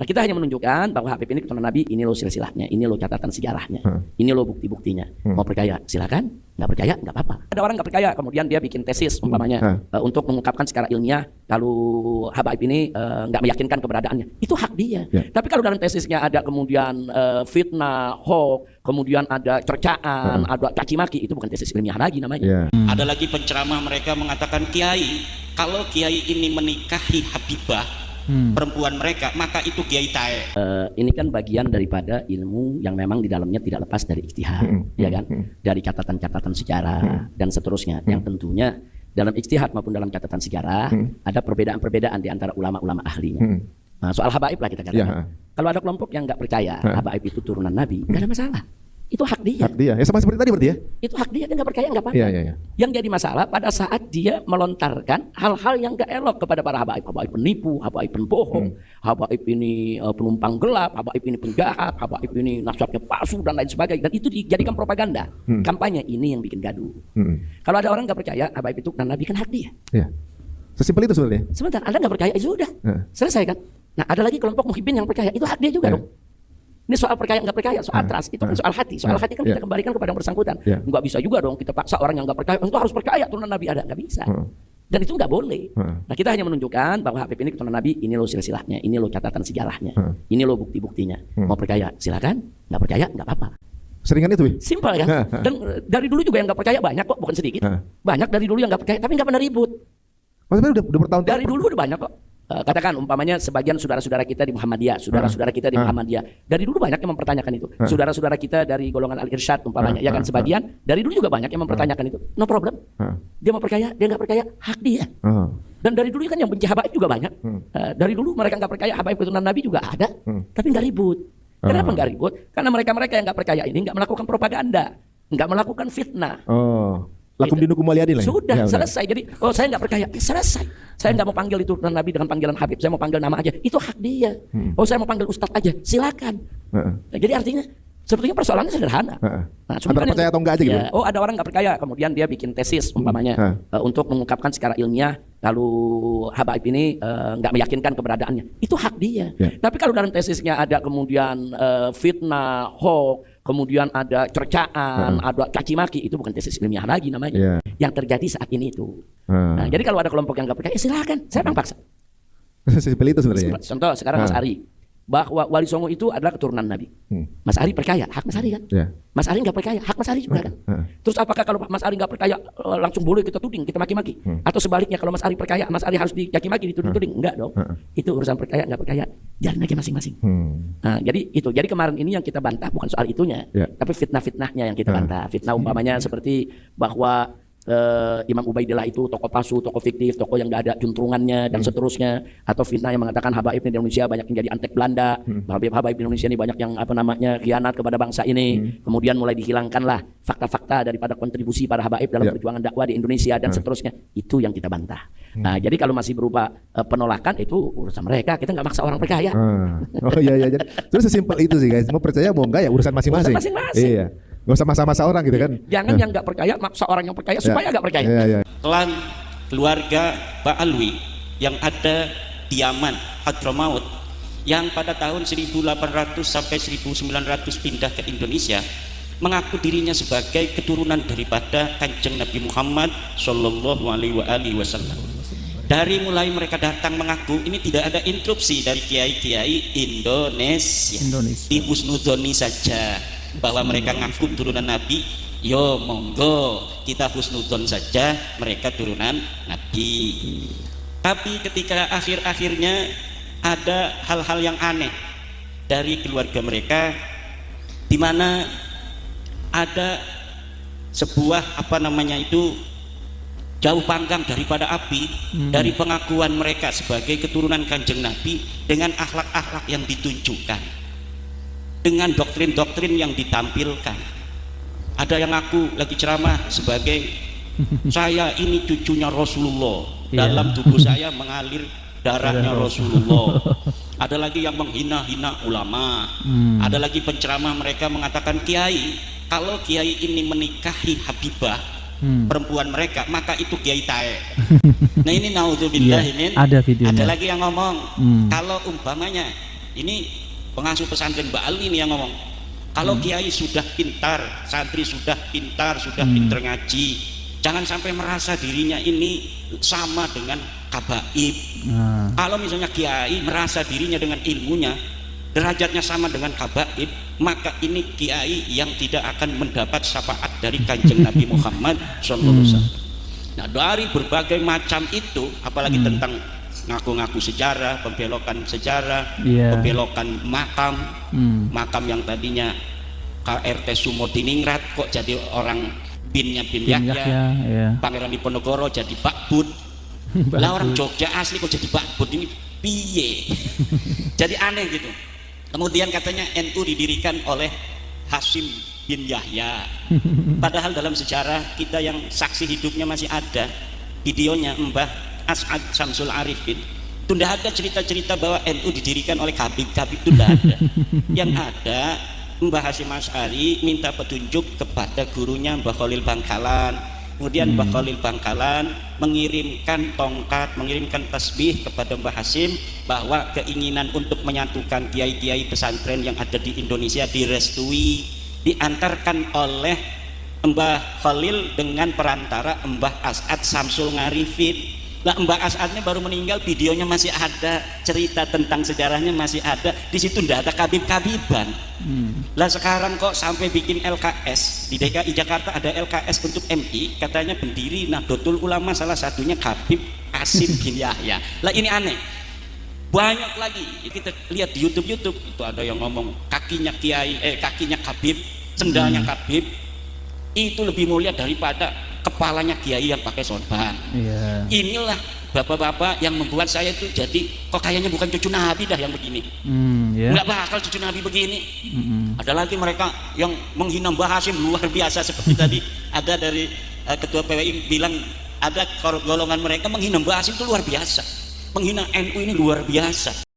kita hanya menunjukkan bahwa Habib ini keturunan Nabi, ini loh silsilahnya, ini loh catatan sejarahnya, ini loh bukti-buktinya. Mau percaya silakan, nggak percaya nggak apa-apa. Ada orang nggak percaya, kemudian dia bikin tesis umpamanya untuk mengungkapkan secara ilmiah kalau Habib ini nggak meyakinkan keberadaannya, itu hak dia. Tapi kalau dalam tesisnya ada kemudian fitnah, hoax, kemudian ada cercaan, ada caci maki, itu bukan tesis ilmiah lagi namanya. Ada lagi penceramah mereka mengatakan, kiai, kalau kiai ini menikahi Habibah perempuan mereka, maka itu kiai tae. Ini kan bagian daripada ilmu yang memang di dalamnya tidak lepas dari ijtihad, ya kan? Dari catatan-catatan sejarah dan seterusnya. Yang tentunya dalam ijtihad maupun dalam catatan sejarah ada perbedaan-perbedaan di antara ulama-ulama ahlinya. Nah, soal habaib lah kita katakan. Kalau ada kelompok yang nggak percaya habaib itu turunan Nabi, nggak ada masalah. Itu hak dia. Hak dia. Ya sama seperti tadi berarti ya? Itu hak dia nggak percaya nggak apa-apa. Yang jadi masalah pada saat dia melontarkan hal-hal yang nggak elok kepada para habaib. Habaib penipu, habaib pembohong, habaib ini penumpang gelap, habaib ini penjahat, habaib ini nasabnya palsu dan lain sebagainya. Dan itu dijadikan propaganda. Kampanye ini yang bikin gaduh. Kalau ada orang nggak percaya habaib itu dan Nabi, kan hak dia. Sesimpel itu sebenarnya. Sebentar, Anda nggak percaya, ya sudah, selesai kan? Nah, ada lagi kelompok muhibbin yang percaya, itu hak dia juga dong. Ini soal percaya nggak percaya, soal trust, itu kan soal hati. Soal hati kan kita kembalikan kepada yang bersangkutan. Nggak bisa juga dong kita paksa orang yang nggak percaya, itu harus percaya turunan Nabi ada, nggak bisa. Dan itu nggak boleh. Nah, kita hanya menunjukkan bahwa Habib ini keturunan Nabi, ini loh silsilahnya, ini loh catatan sejarahnya, ini loh bukti-buktinya. Mau percaya silakan, nggak percaya nggak apa-apa. Seringan itu, simpel kan? Dan dari dulu juga yang nggak percaya banyak kok, bukan sedikit. Banyak dari dulu yang nggak percaya, tapi nggak pernah ribut. Maksudnya udah bertahun-tahun. Dari dulu udah banyak kok. Katakan umpamanya sebagian saudara-saudara kita di Muhammadiyah, saudara-saudara kita di Muhammadiyah, dari dulu banyak yang mempertanyakan itu. Saudara-saudara kita dari golongan Al-Irsyad umpamanya, ya kan, sebagian dari dulu juga banyak yang mempertanyakan itu. No problem. Dia mau percaya, dia nggak percaya, hak dia. Dan dari dulu kan yang benci habaib juga banyak. Dari dulu mereka nggak percaya habaib keturunan Nabi juga ada, tapi nggak ribut. Kenapa nggak ribut? Karena mereka-mereka yang nggak percaya ini nggak melakukan propaganda, nggak melakukan fitnah. Lakum dinukum waliyadin lah. Sudah selesai. Jadi saya nggak percaya, selesai. Saya nggak mau panggil itu Nabi dengan panggilan Habib. Saya mau panggil nama aja. Itu hak dia. Saya mau panggil Ustadz aja. Silakan. Nah, jadi artinya sebetulnya persoalannya sederhana. Antara percaya atau enggak aja gitu. Ada orang nggak percaya, kemudian dia bikin tesis umpamanya untuk mengungkapkan secara ilmiah kalau habaib ini nggak meyakinkan keberadaannya. Itu hak dia. Tapi kalau dalam tesisnya ada kemudian fitnah, hoax, kemudian ada cercaan, ada caci maki, itu bukan tesis ilmiah lagi namanya. Yang terjadi saat ini itu. Nah, jadi kalau ada kelompok yang nggak percaya, silakan. Saya memang paksa. Sesimpel itu sebenarnya. Contoh sekarang Mas Ari, bahwa Wali Songo itu adalah keturunan Nabi. Mas Ari percaya, hak Mas Ari kan? Mas Ari nggak percaya, hak Mas Ari juga kan? Terus apakah kalau Mas Ari nggak percaya langsung boleh kita tuding, kita maki-maki? Atau sebaliknya kalau Mas Ari percaya, Mas Ari harus dicaki-maki, dituding-tuding? Enggak dong. Itu urusan percaya nggak percaya, jalan aja masing-masing. Nah, jadi itu. Jadi kemarin ini yang kita bantah bukan soal itunya, tapi fitnah-fitnahnya yang kita bantah. Fitnah umpamanya seperti bahwa Imam Ubaidillah itu tokoh palsu, tokoh fiktif, tokoh yang nggak ada juntrungannya dan seterusnya. Atau fitnah yang mengatakan habaib di Indonesia banyak yang jadi antek Belanda, habaib di Indonesia ini banyak yang khianat kepada bangsa ini. Kemudian mulai dihilangkanlah fakta-fakta daripada kontribusi para habaib dalam perjuangan dakwah di Indonesia dan seterusnya. Itu yang kita bantah. Nah, jadi kalau masih berupa penolakan, itu urusan mereka, kita nggak maksa orang percaya. Oh iya. Terus sesimpel itu sih guys, mau percaya mau enggak ya urusan masing-masing. Iya. Gak usah masa-masa orang gitu kan. Jangan yang nggak percaya maksa orang yang percaya supaya nggak percaya. Klan keluarga Pak Alwi yang ada di Yaman, Hadramaut, yang pada tahun 1800 sampai 1900 pindah ke Indonesia, mengaku dirinya sebagai keturunan daripada Kanjeng Nabi Muhammad Shallallahu Alaihi Wasallam. Dari mulai mereka datang mengaku, ini tidak ada interupsi dari kiai-kiai Indonesia. Di husnudzoni saja bahwa mereka ngaku turunan Nabi, yo monggo kita husnudzon saja mereka turunan Nabi. Tapi ketika akhir-akhirnya ada hal-hal yang aneh dari keluarga mereka, di mana ada sebuah jauh panggang daripada api dari pengakuan mereka sebagai keturunan Kanjeng Nabi dengan akhlak-akhlak yang ditunjukkan, dengan doktrin-doktrin yang ditampilkan. Ada yang ngaku lagi ceramah sebagai saya ini cucunya Rasulullah, dalam tubuh saya mengalir darahnya Rasulullah. Ada lagi yang menghina-hina ulama. Ada lagi penceramah mereka mengatakan, kiai, kalau kiai ini menikahi Habibah perempuan mereka, maka itu kiai tae. Nah ini naudzubillah, ini ada videonya. Ada lagi yang ngomong, kalau umpamanya Ini pengasuh pesantren Mbak Ali ini yang ngomong. Kalau kiai sudah pintar, santri sudah pintar, sudah pintar ngaji, jangan sampai merasa dirinya ini sama dengan kabaib. Kalau misalnya kiai merasa dirinya dengan ilmunya derajatnya sama dengan kabaib, maka ini kiai yang tidak akan mendapat syafaat dari kanjeng Nabi Muhammad SAW. Nah, dari berbagai macam itu, apalagi tentang ngaku-ngaku sejarah, pembelokan sejarah, pembelokan makam, makam yang tadinya KRT Sumo Diningrat kok jadi orang binnya bin Yahya, Pangeran Diponegoro jadi Pak Bud. Lah orang Jogja asli kok jadi Pak Bud, ini piye? Jadi aneh gitu. Kemudian katanya NU didirikan oleh Hasim bin Yahya. Padahal dalam sejarah kita yang saksi hidupnya masih ada videonya, Mbah As'ad Samsul Arifin. Itu tidak ada cerita-cerita bahwa NU didirikan oleh Habib-Habib, itu tidak ada. Yang ada Mbah Hasyim Asy'ari minta petunjuk kepada gurunya Mbah Khalil Bangkalan. Kemudian Mbah Khalil Bangkalan mengirimkan tongkat, mengirimkan tasbih kepada Mbah Hasyim bahwa keinginan untuk menyatukan kiai-kiai pesantren yang ada di Indonesia direstui, diantarkan oleh Mbah Khalil dengan perantara Mbah As'ad Samsul Arifin. Lah Mbah As'adnya baru meninggal, videonya masih ada, cerita tentang sejarahnya masih ada. Di situ ndak ada kabib-kabiban. Lah sekarang kok sampai bikin LKS di DKI Jakarta, ada LKS untuk MI, katanya pendiri Nahdlatul Ulama salah satunya Habib Hasim bin Yahya. Lah ini aneh. Banyak lagi kita lihat di YouTube itu ada yang ngomong kakinya kiai, kakinya kabib, sendalnya kabib itu lebih mulia daripada kepalanya kiai yang pakai sorban. Inilah bapak-bapak yang membuat saya itu jadi kok kayaknya bukan cucu Nabi dah yang begini. Nggak bakal cucu Nabi begini. Ada lagi mereka yang menghina Mbah Hasyim luar biasa, seperti tadi ada dari ketua PWI bilang ada golongan mereka menghina Mbah Hasyim itu luar biasa, menghina NU ini luar biasa.